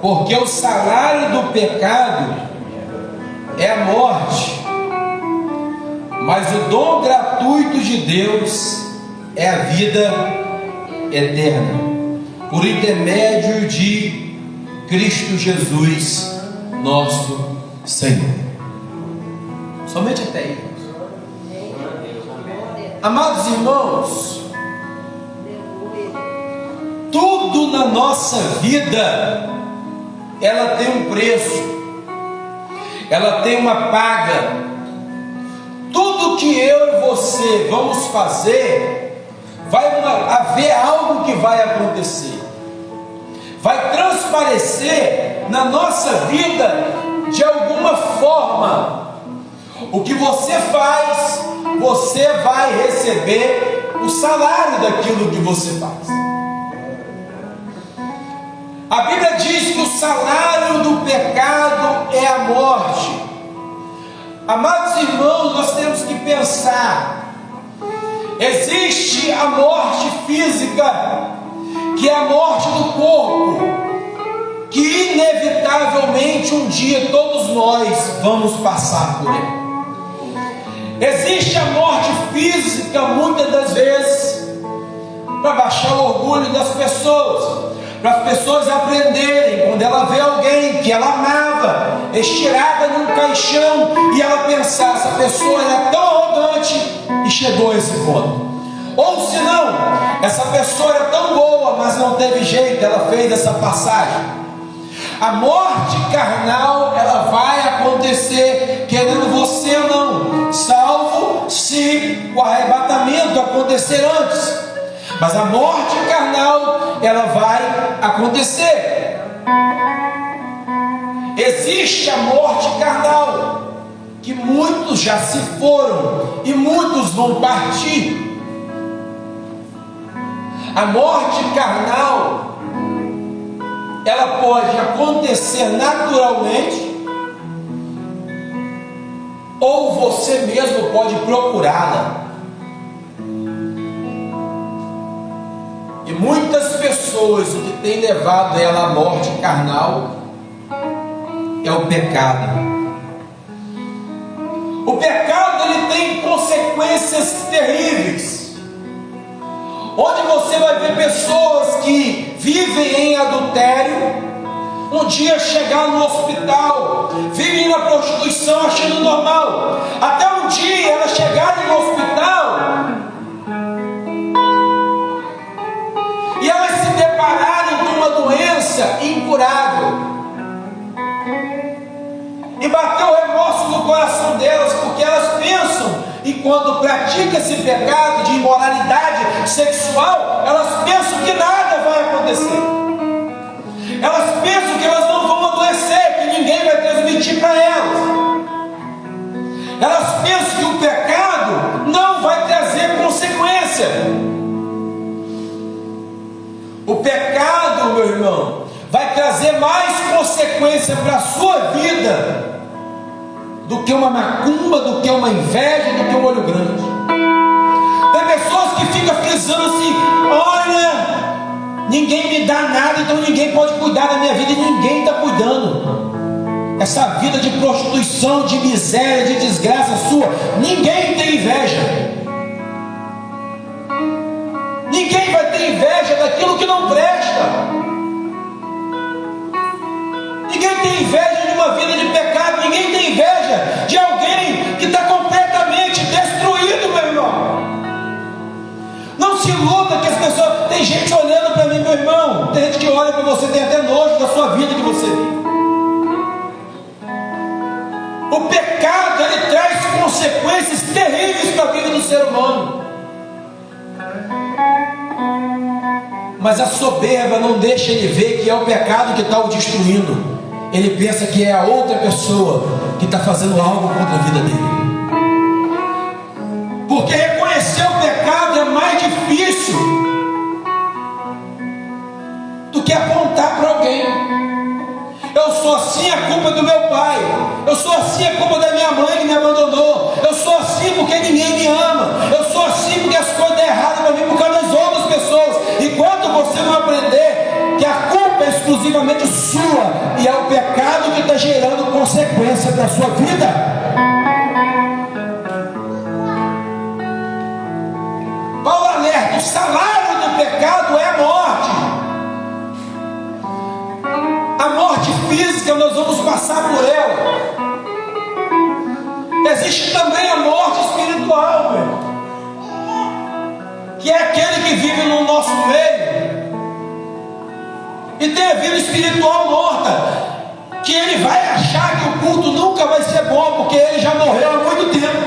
Porque o salário do pecado é a morte, mas o dom gratuito de Deus é a vida eterna, por intermédio de Cristo Jesus, nosso Senhor. Somente até aí. Amados irmãos, tudo na nossa vida, ela tem um preço, ela tem uma paga. Tudo que eu e você vamos fazer, vai haver algo que vai acontecer, vai transparecer na nossa vida de alguma forma. O que você faz, você vai receber o salário daquilo que você faz. A Bíblia diz que o salário do pecado é a morte. Amados irmãos, nós temos que pensar: existe a morte física, que é a morte do corpo, que inevitavelmente um dia todos nós vamos passar por ela. Existe a morte física, muitas das vezes, para baixar o orgulho das pessoas, para as pessoas aprenderem, quando ela vê alguém que ela amava, estirada num caixão, e ela pensar: essa pessoa é tão arrogante e chegou a esse ponto. Ou se não, essa pessoa era tão boa, mas não teve jeito, ela fez essa passagem. A morte carnal, ela vai acontecer, querendo você ou não, salvo se o arrebatamento acontecer antes. Mas a morte carnal, ela vai acontecer. Existe a morte carnal, que muitos já se foram e muitos vão partir. A morte carnal, ela pode acontecer naturalmente, ou você mesmo pode procurá-la. E muitas pessoas, o que tem levado ela à morte carnal é o pecado. O pecado, ele tem consequências terríveis, onde você vai ver pessoas que vivem em adultério, um dia chegar no hospital, vivem na prostituição achando normal, até um dia elas chegarem no hospital e elas se depararem com uma doença incurável, e bater o remorso no coração delas, porque elas pensam, e quando praticam esse pecado de imoralidade sexual, elas pensam que nada vai acontecer, elas pensam que elas não vão adoecer, que ninguém vai transmitir para elas, elas pensam que o pecado não vai trazer consequência. O pecado, meu irmão, vai trazer mais consequência para a sua vida do que uma macumba, do que uma inveja, do que um olho grande. Tem pessoas que ficam frisando assim: olha, ninguém me dá nada, então ninguém pode cuidar da minha vida, e ninguém está cuidando. Essa vida de prostituição, de miséria, de desgraça sua, ninguém tem inveja. Ninguém vai ter inveja daquilo que não presta. Ninguém tem inveja de uma vida de pecado. Ninguém tem inveja de alguém que está completamente destruído, meu irmão. Não se iluda que as pessoas... Tem gente olhando para mim, meu irmão. Tem gente que olha para você, tem até nojo da sua vida que você vive. O pecado, ele traz consequências terríveis para a vida do ser humano. Mas a soberba não deixa ele ver que é o pecado que está o destruindo. Ele pensa que é a outra pessoa que está fazendo algo contra a vida dele. Porque reconhecer o pecado é mais difícil do que apontar para alguém. Eu sou assim, a culpa é do meu pai. Eu sou assim, a culpa da minha mãe que me abandonou. Eu sou assim porque ninguém me ama. Eu sou assim porque as coisas dão errado para mim por causa das outras pessoas. Enquanto você não aprender que a culpa é exclusivamente sua, e é o pecado que está gerando consequência para a sua vida. Paulo alerta: o salário do pecado é a morte. A morte física, nós vamos passar por ela. Existe também a morte espiritual, meu irmão, que é aquele que vive no nosso meio e tem a vida espiritual morta, que ele vai achar que o culto nunca vai ser bom, porque ele já morreu há muito tempo.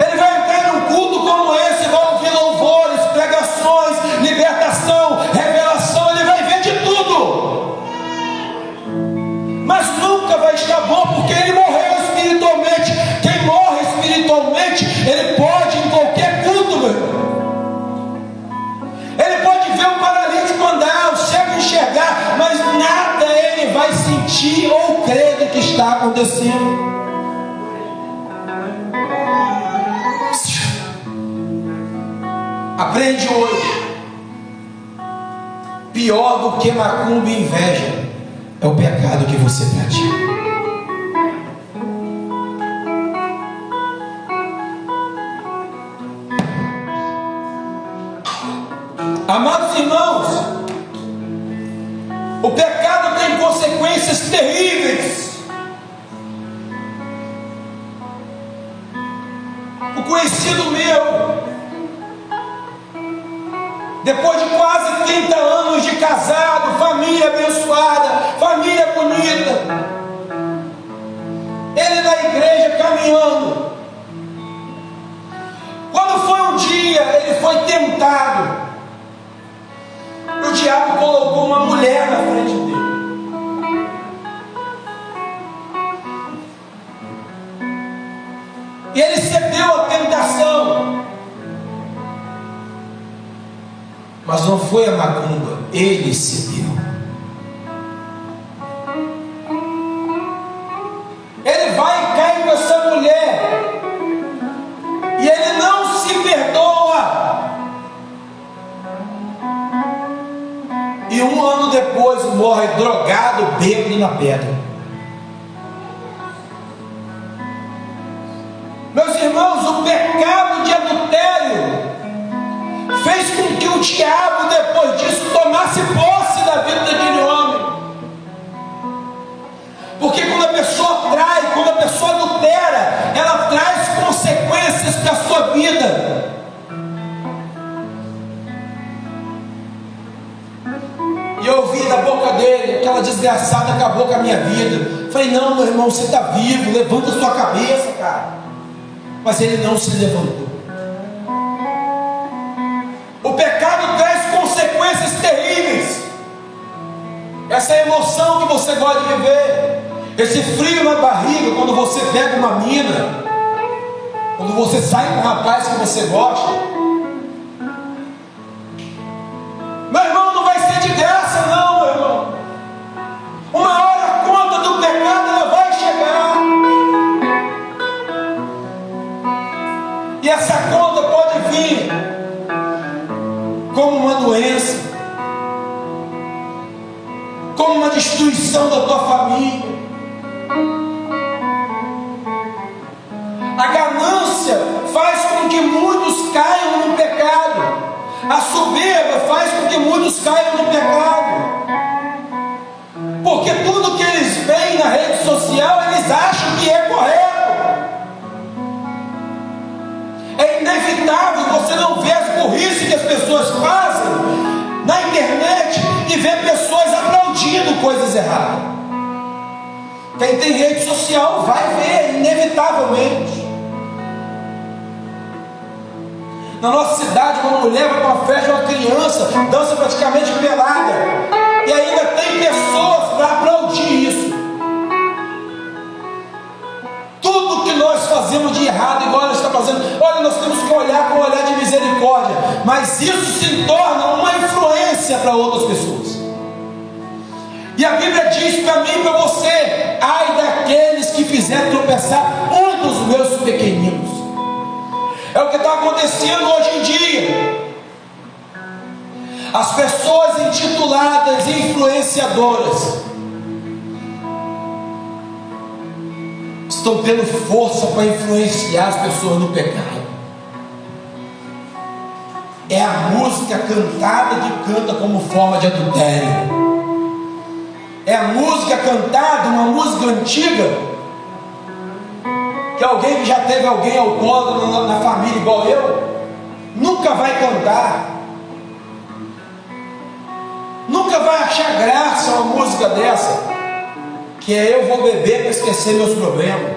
Ele vai entrar num culto como esse, vai ouvir louvores, pregações, libertação, revelação, ele vai ver de tudo, mas nunca vai estar bom, porque ele morreu espiritualmente. Quem morre espiritualmente, ele pode em qualquer culto, meu irmão. Ele pode ver o paralítico andar, o cego enxergar, mas nada ele vai sentir ou crer do que está acontecendo. Aprende hoje: pior do que macumba e inveja é o pecado que você pratica. Amados irmãos, o pecado tem consequências terríveis. O conhecido meu, depois de quase 30 anos de casado, família abençoada, família bonita, ele na igreja caminhando, quando foi um dia, ele foi tentado. O diabo colocou uma mulher na frente dele. E ele cedeu à tentação. Mas não foi a macumba, ele cedeu. Ele vai e cai com essa mulher. E ele não se perdoa. E um ano depois morre drogado, bêbado na pedra. Meus irmãos, o pecado de adultério fez com que o diabo, depois disso, tomasse posse da vida daquele homem. Porque quando a pessoa trai, quando a pessoa adultera, ela traz consequências para a sua vida. E eu ouvi da boca dele: aquela desgraçada acabou com a minha vida. Falei: não, meu irmão, você está vivo, levanta a sua cabeça, cara. Mas ele não se levantou. O pecado traz consequências terríveis. Essa emoção que você gosta de viver, esse frio na barriga quando você pega uma mina, quando você sai com um rapaz que você gosta, meu irmão, não vai ser de graça não, meu irmão. Uma hora a conta do pecado ela vai chegar. E essa conta pode vir como uma doença, como uma destruição da tua família. A ganância faz com que muitos caiam no pecado. A soberba faz com que muitos caiam no pecado. Porque tudo que eles veem na rede social, eles acham que é correto. É inevitável você não ver as burrices que as pessoas fazem na internet e ver pessoas aplaudindo coisas erradas. Quem tem rede social vai ver, inevitavelmente. Na nossa cidade, uma mulher vai para uma festa de uma criança, dança praticamente pelada, e ainda tem pessoas para aplaudir isso. Tudo que nós fazemos de errado, igual ela está fazendo, olha, nós temos que olhar com um olhar de misericórdia, mas isso se torna uma influência para outras pessoas. E a Bíblia diz para mim e para você: ai daqueles que fizerem tropeçar um dos meus pequeninos. É o que está acontecendo hoje em dia. As pessoas intituladas influenciadoras estão tendo força para influenciar as pessoas no pecado. É a música cantada que canta como forma de adultério. É a música cantada, uma música antiga, que alguém que já teve alguém alcoólatra na família igual eu, nunca vai cantar. Nunca vai achar graça uma música dessa, que é eu vou beber para esquecer meus problemas.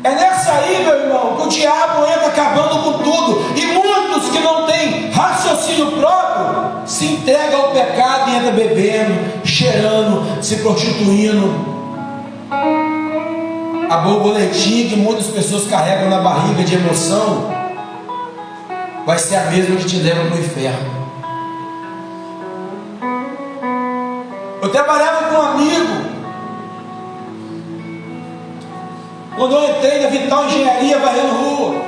É nessa aí, meu irmão, que o diabo entra acabando com tudo. E muitos que não têm raciocínio próprio se entregam ao pecado e entram bebendo, cheirando, se prostituindo. A borboletinha que muitas pessoas carregam na barriga de emoção vai ser a mesma que te leva para o inferno. Eu trabalhava com um amigo. Quando eu entrei na Vital Engenharia varrendo rua,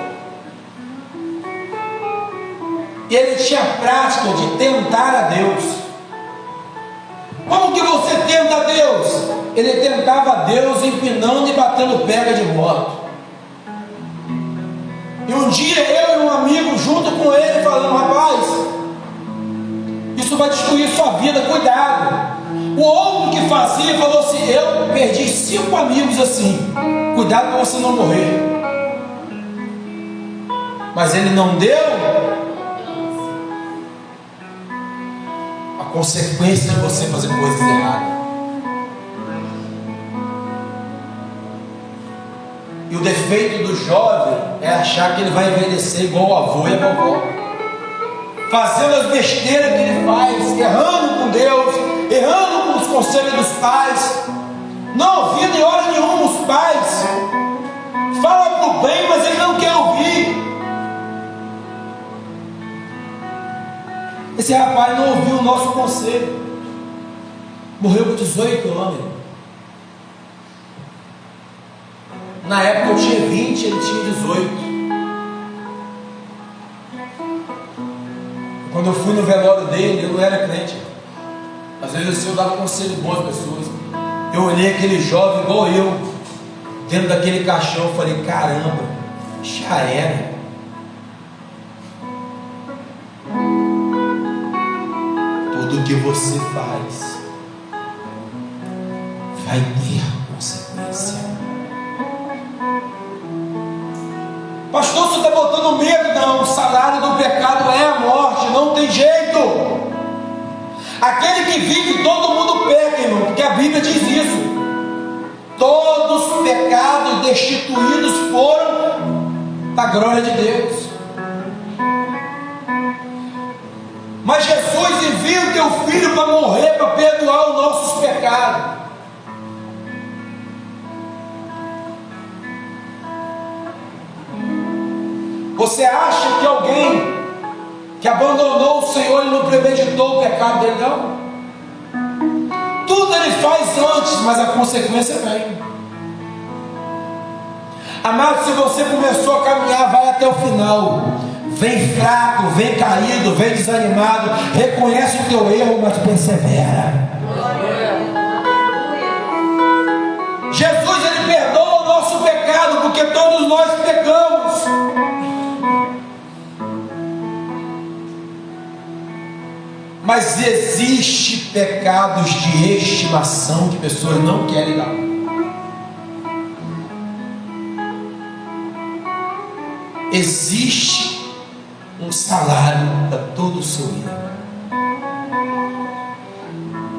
e ele tinha a prática de tentar a Deus. Como que você tenta a Deus? Ele tentava a Deus empinando e batendo pega de moto. E um dia eu e um amigo junto com ele falando: rapaz, isso vai destruir sua vida, cuidado. O outro que fazia falou assim: eu perdi 5 amigos assim, cuidado para você não morrer. Mas ele não deu a consequência de você fazer coisas erradas. E o defeito do jovem é achar que ele vai envelhecer igual o avô e a vovó, fazendo as besteiras que ele faz, errando com Deus, errando com os conselhos dos pais, não ouvindo em hora nenhuma os pais. Fala para o bem, mas ele não quer ouvir. Esse rapaz não ouviu o nosso conselho, morreu com 18 anos. Na época eu tinha 20, ele tinha 18. Quando eu fui no velório dele, eu não era crente. Às vezes assim, eu dava conselho bom às pessoas. Eu olhei aquele jovem igual eu, dentro daquele caixão, eu falei: caramba, já era. Tudo que você faz vai ter consequência. Pastor, você está botando medo? Não, o salário do pecado é a morte, não tem jeito. Aquele que vive, todo mundo peca, irmão, porque a Bíblia diz isso. Todos os pecados destituídos foram da glória de Deus. Mas Jesus envia o teu filho para morrer, para perdoar os nossos pecados. Você acha que alguém que abandonou o Senhor e não premeditou o pecado dele? Não. Tudo ele faz antes, mas a consequência vem. Amado, se você começou a caminhar, vai até o final. Vem fraco, vem caído, vem desanimado, reconhece o teu erro, mas persevera. Jesus, ele perdoa o nosso pecado, porque todos nós pecamos. Mas existe pecados de estimação que pessoas não querem dar. Existe um salário para todo o seu erro.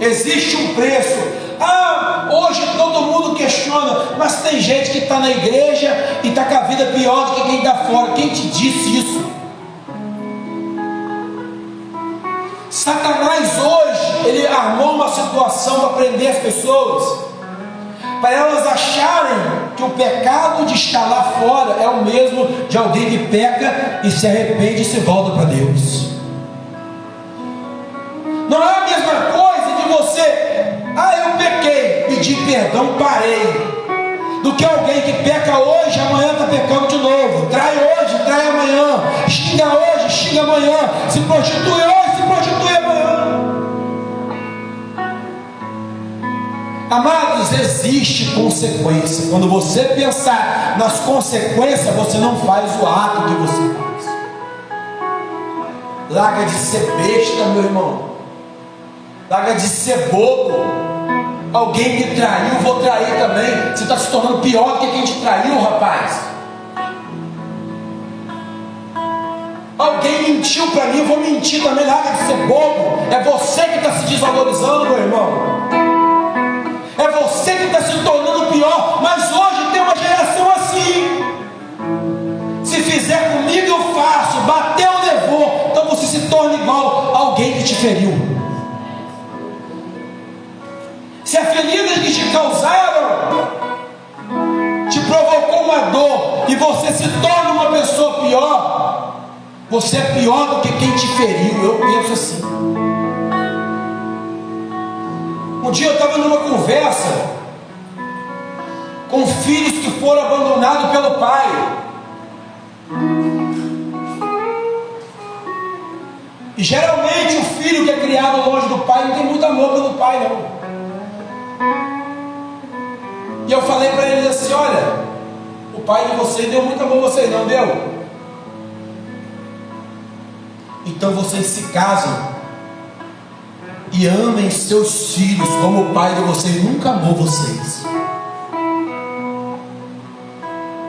Existe um preço. Hoje todo mundo questiona, mas tem gente que está na igreja e está com a vida pior do que quem está fora. Quem te disse isso? Satanás hoje, ele armou uma situação para prender as pessoas, para elas acharem que o pecado de estar lá fora é o mesmo de alguém que peca e se arrepende e se volta para Deus. Não é a mesma coisa de você: eu pequei, pedi perdão, parei. do que alguém que peca hoje, amanhã está pecando de novo, trai hoje, trai amanhã, xinga hoje, xinga amanhã, se prostitui hoje, se prostitui amanhã. Amados, existe consequência. Quando você pensar nas consequências, você não faz o ato que você faz. Larga de ser besta, meu irmão. Larga de ser bobo. Alguém me traiu, vou trair também. Você está se tornando pior do que quem te traiu, rapaz. Alguém mentiu para mim, eu vou mentir também. Larga de ser bobo. É você que está se desvalorizando, meu irmão. É você que está se tornando pior. Mas hoje tem uma geração assim. Se fizer comigo eu faço. Bateu, levou. Então você se torna igual a alguém que te feriu. Se a ferida que te causaram te provocou uma dor e você se torna uma pessoa pior, você é pior do que quem te feriu. Eu penso assim. Um dia eu estava numa conversa com filhos que foram abandonados pelo pai. E geralmente o filho que é criado longe do pai não tem muito amor pelo pai, não. E eu falei para eles assim: olha, o pai de vocês deu muito amor a vocês, não deu? Então vocês se casam e amem seus filhos como o pai de vocês nunca amou vocês.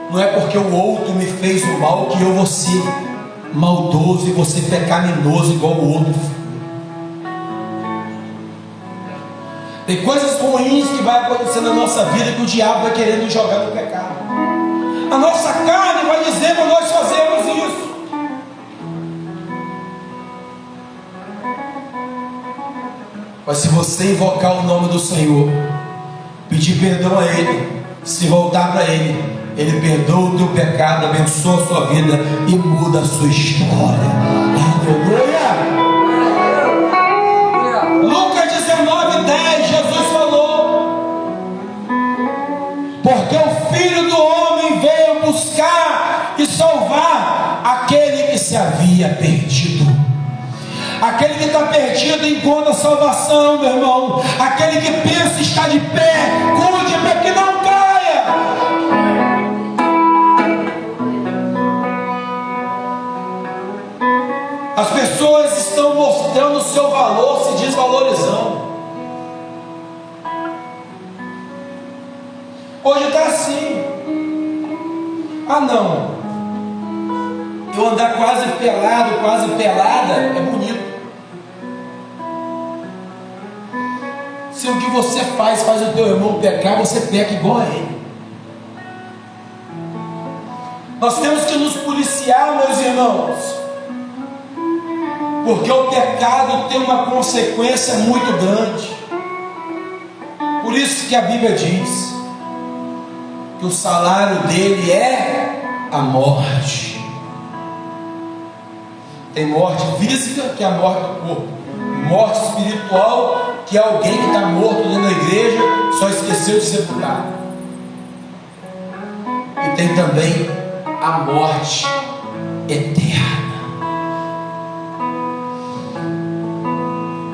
Não é porque o outro me fez o mal que eu vou ser maldoso e vou ser pecaminoso igual o outro. Tem coisas ruins que vai acontecer na nossa vida que o diabo vai querendo nos jogar no pecado. A nossa carne vai dizer para nós fazermos isso. Mas se você invocar o nome do Senhor, pedir perdão a Ele, se voltar para Ele, Ele perdoa o teu pecado, abençoa a sua vida e muda a sua história. Aleluia! Lucas 19:10, Jesus falou: porque o Filho do Homem veio buscar e salvar aquele que se havia perdido. Aquele que está perdido encontra salvação, meu irmão. Aquele que pensa estar de pé, cuide para que não caia. As pessoas estão mostrando o seu valor, se desvalorizando. Hoje está assim. Ah não, eu andar quase pelado, quase pelada, é bonito. Se o que você faz o teu irmão pecar, você peca igual a ele. Nós temos que nos policiar, meus irmãos, porque o pecado tem uma consequência muito grande. Por isso que a Bíblia diz que o salário dele é a morte. Tem morte física, que é a morte do corpo. Morte espiritual, que é alguém que está morto dentro da igreja, só esqueceu de sepultar. E tem também a morte eterna.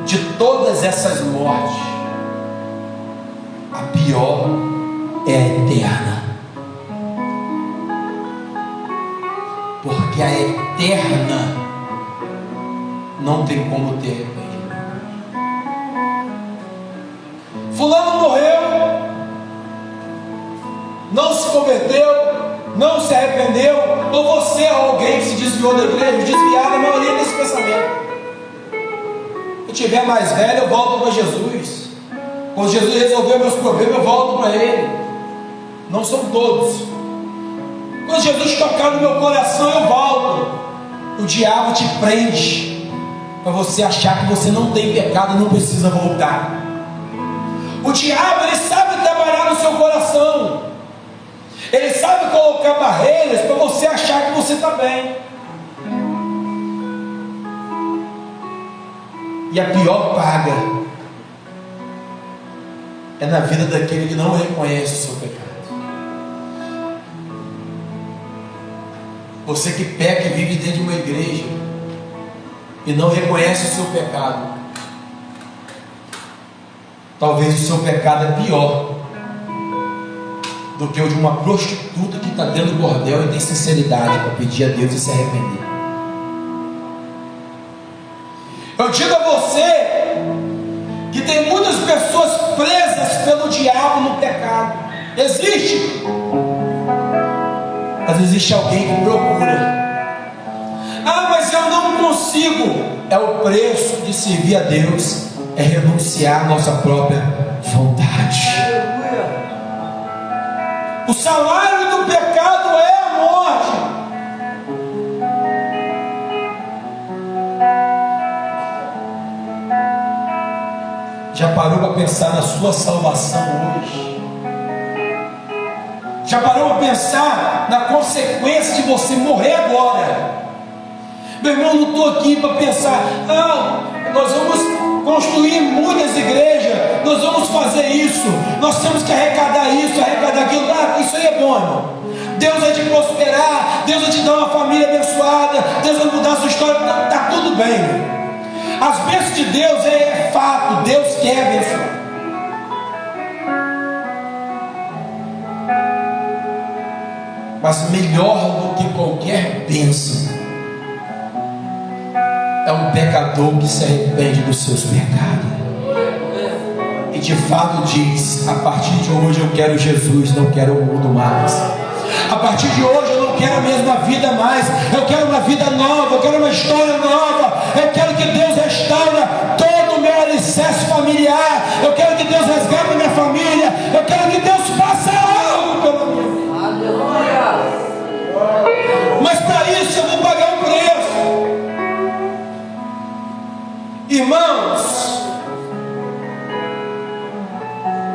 De todas essas mortes, a pior é a eterna. Porque a eterna não tem como ter arrependimento. Fulano morreu, não se converteu, não se arrependeu, ou você é alguém que se desviou da igreja, desviado, a maioria desse pensamento. Se eu tiver mais velho, eu volto para Jesus. Quando Jesus resolveu meus problemas, eu volto para Ele. Não são todos. Quando Jesus tocar no meu coração, eu volto. O diabo te prende para você achar que você não tem pecado e não precisa voltar. O diabo, ele sabe trabalhar no seu coração. Ele sabe colocar barreiras para você achar que você está bem. E a pior paga é na vida daquele que não reconhece o seu pecado. Você que peca e vive dentro de uma igreja e não reconhece o seu pecado, talvez o seu pecado é pior do que o de uma prostituta que está dentro do bordel e tem sinceridade para pedir a Deus e se arrepender. Eu digo a você que tem muitas pessoas presas pelo diabo no pecado. Existe, mas existe alguém que procura. Ah, mas eu não consigo. É o preço de servir a Deus, é renunciar à nossa própria vontade. O salário do pecado é a morte. Já parou para pensar na sua salvação hoje? Já parou para pensar na consequência de você morrer agora? Meu irmão, não estou aqui para pensar, nós vamos construir muitas igrejas, nós vamos fazer isso, nós temos que arrecadar isso, arrecadar aquilo. Isso aí é bom, irmão. Deus vai te prosperar, Deus vai te dar uma família abençoada, Deus vai mudar a sua história, está tudo bem. As bênçãos de Deus é fato, Deus quer abençoar. Mas melhor do que qualquer bênção é um pecador que se arrepende dos seus pecados e de fato diz: a partir de hoje eu quero Jesus, não quero o mundo mais. A partir de hoje eu não quero a mesma vida mais, eu quero uma vida nova, eu quero uma história nova, eu quero que Deus restaure todo o meu alicerce familiar, eu quero que Deus resgate a minha família, eu quero que Deus faça algo pela minha vida. Aleluia. Mas para isso eu vou pagar um preço. Irmãos,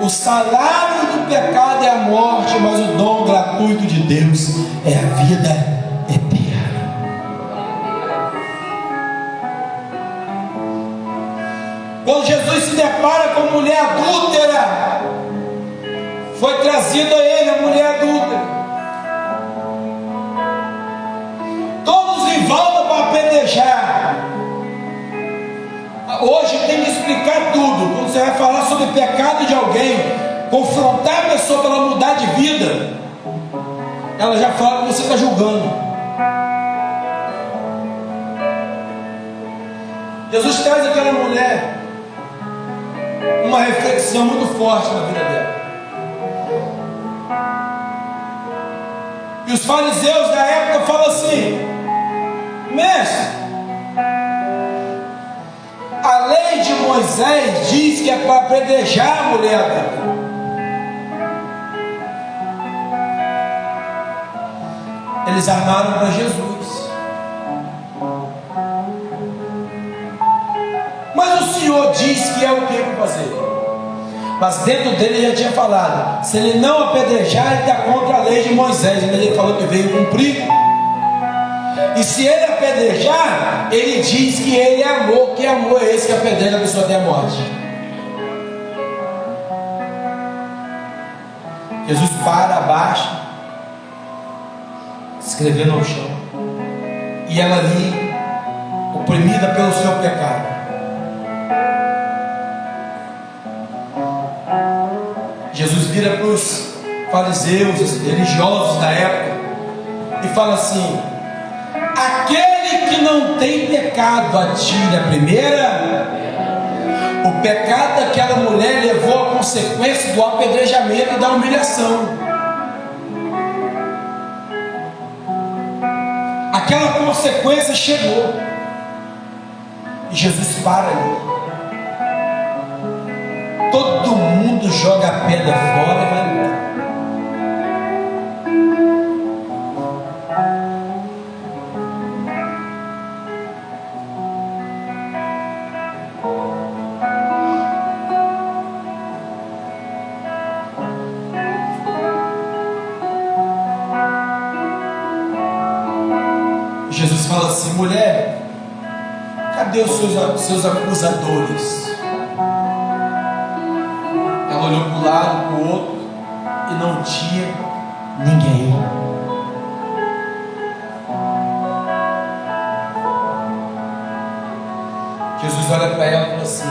o salário do pecado é a morte, mas o dom gratuito de Deus é a vida eterna. Quando Jesus se depara com a mulher adúltera, foi trazida a ele a mulher adúltera. Todos em volta para apedrejar. Hoje tem que explicar tudo. Quando você vai falar sobre o pecado de alguém, confrontar a pessoa para ela mudar de vida, ela já fala que você está julgando. Jesus traz aquela mulher uma reflexão muito forte na vida dela. E os fariseus da época falam assim: mestre, a lei de Moisés diz que é para apedrejar a mulher adúltera. Eles armaram para Jesus. Mas o Senhor diz que é o que para fazer. Mas dentro dele ele já tinha falado: se ele não apedrejar, ele está contra a lei de Moisés. Ele falou que veio cumprir. E se ele apedrejar, ele diz que ele é amor. Que amor é esse que apedreja a pessoa até a morte? Jesus para, abaixa, escrevendo no chão, e ela ali, oprimida pelo seu pecado, Jesus vira para os fariseus, os religiosos da época, e fala assim: aquele que não tem pecado, atire a primeira. O pecado daquela mulher levou a consequência do apedrejamento e da humilhação. Aquela consequência chegou. E Jesus para ali. Todo mundo joga a pedra fora e vai embora. Jesus fala assim: mulher, cadê os seus acusadores? Ela olhou para um lado, para o outro, e não tinha ninguém. Jesus olha para ela e fala assim: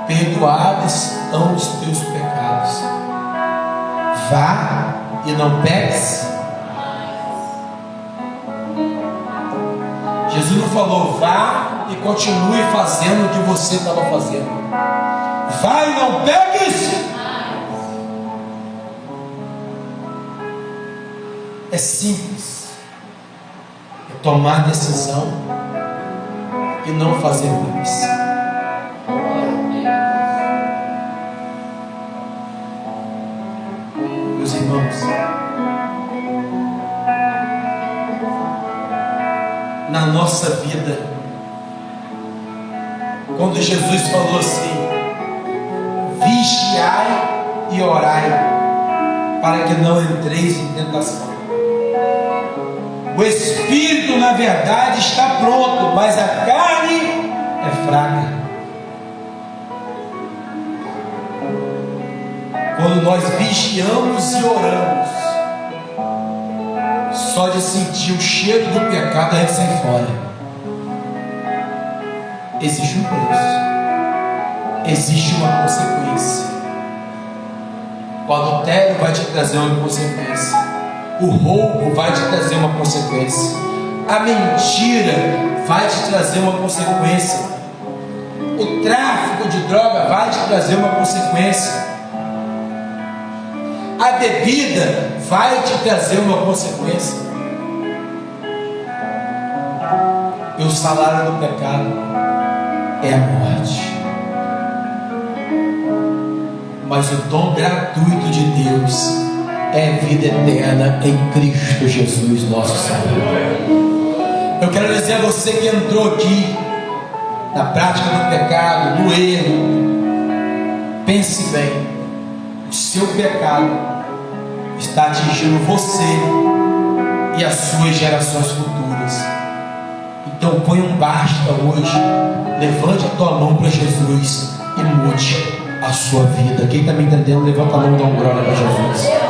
perdoados estão os teus pecados, vá e não peques. Jesus não falou vá e continue fazendo o que você estava fazendo. Vá e não peques. É simples. É tomar decisão e não fazer mais. Meus irmãos, na nossa vida, quando Jesus falou assim: vigiai e orai, para que não entreis em tentação. O espírito, na verdade, está pronto, mas a carne é fraca. Quando nós vigiamos e oramos, só de sentir o cheiro do pecado a gente sai fora. Existe um preço, existe uma consequência. O adultério vai te trazer uma consequência. O roubo vai te trazer uma consequência. A mentira vai te trazer uma consequência. O tráfico de droga vai te trazer uma consequência. A bebida vai te trazer uma consequência. E o salário do pecado é a morte. Mas o dom gratuito de Deus é vida eterna em Cristo Jesus, nosso Senhor. Eu quero dizer a você que entrou aqui na prática do pecado, no erro, pense bem. O seu pecado está atingindo você e as suas gerações futuras. Então põe um basta hoje, levante a tua mão para Jesus e mude a sua vida. Quem está me entendendo, levanta a mão e dá um glória para Jesus.